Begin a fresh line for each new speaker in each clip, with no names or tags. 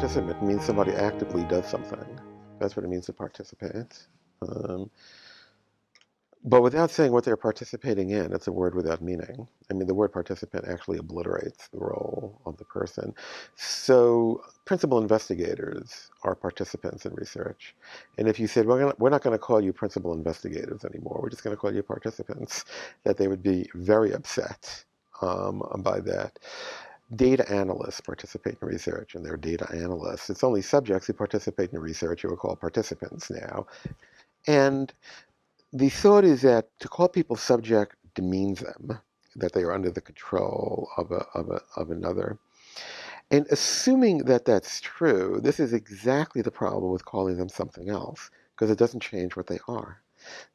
participant means somebody actively does something. That's what it means to participate. Um, but without saying what they're participating in, it's a word without meaning. I mean, the word participant actually obliterates the role of the person. So principal investigators are participants in research. And if you said, well, we're not going to call you principal investigators anymore, we're just going to call you participants, that they would be very upset by that. Data analysts participate in research, and they're data analysts. It's only subjects who participate in research who are called participants now. And the thought is that to call people subject demeans them, that they are under the control of another. And assuming that that's true, this is exactly the problem with calling them something else, because it doesn't change what they are.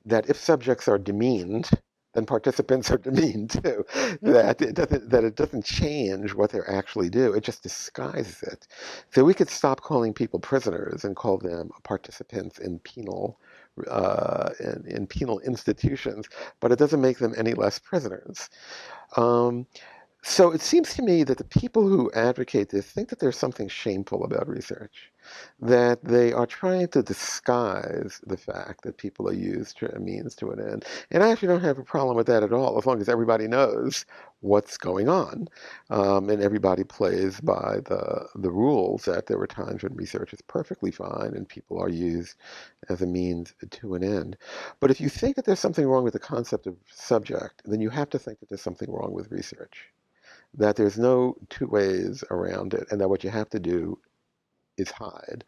That if subjects are demeaned, then participants are demeaned too. That it doesn't change what they actually do. It just disguises it. So we could stop calling people prisoners and call them participants in penal institutions, but it doesn't make them any less prisoners. Um, so it seems to me that the people who advocate this think that there's something shameful about research, that they are trying to disguise the fact that people are used to a means to an end. And I actually don't have a problem with that at all, as long as everybody knows what's going on, and everybody plays by the rules, that there were times when research is perfectly fine and people are used as a means to an end. But if you think that there's something wrong with the concept of subject, then you have to think that there's something wrong with research, that there's no two ways around it, and that what you have to do is hide.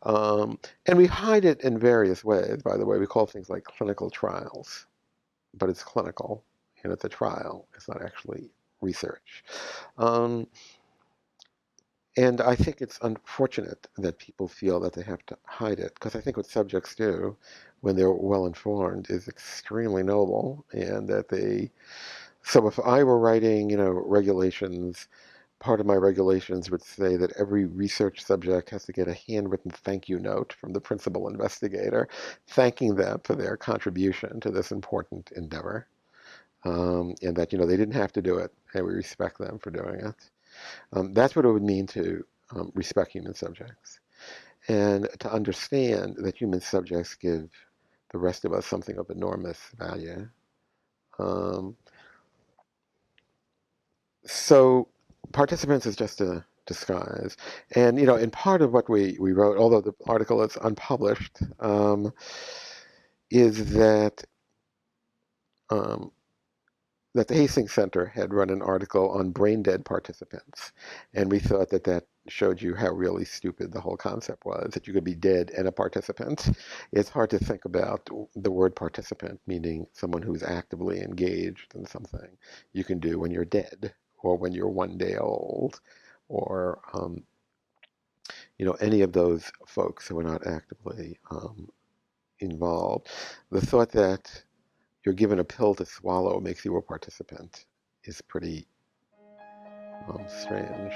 And we hide it in various ways, by the way. We call things like clinical trials, but it's clinical, and it's a trial. It's not actually research. Um, and I think it's unfortunate that people feel that they have to hide it, because I think what subjects do when they're well informed is extremely noble, and that they. So if I were writing, regulations, part of my regulations would say that every research subject has to get a handwritten thank you note from the principal investigator, thanking them for their contribution to this important endeavor, and that they didn't have to do it, and we respect them for doing it. That's what it would mean to respect human subjects, and to understand that human subjects give the rest of us something of enormous value. Um, So participants is just a disguise. And, in part of what we wrote, although the article is unpublished, is um, that the Hastings Center had run an article on brain dead participants. And we thought that that showed you how really stupid the whole concept was, that you could be dead and a participant. It's hard to think about the word participant meaning someone who's actively engaged in something you can do when you're dead, or when you're 1 day old, or any of those folks who are not actively involved. The thought that you're given a pill to swallow makes you a participant is pretty strange.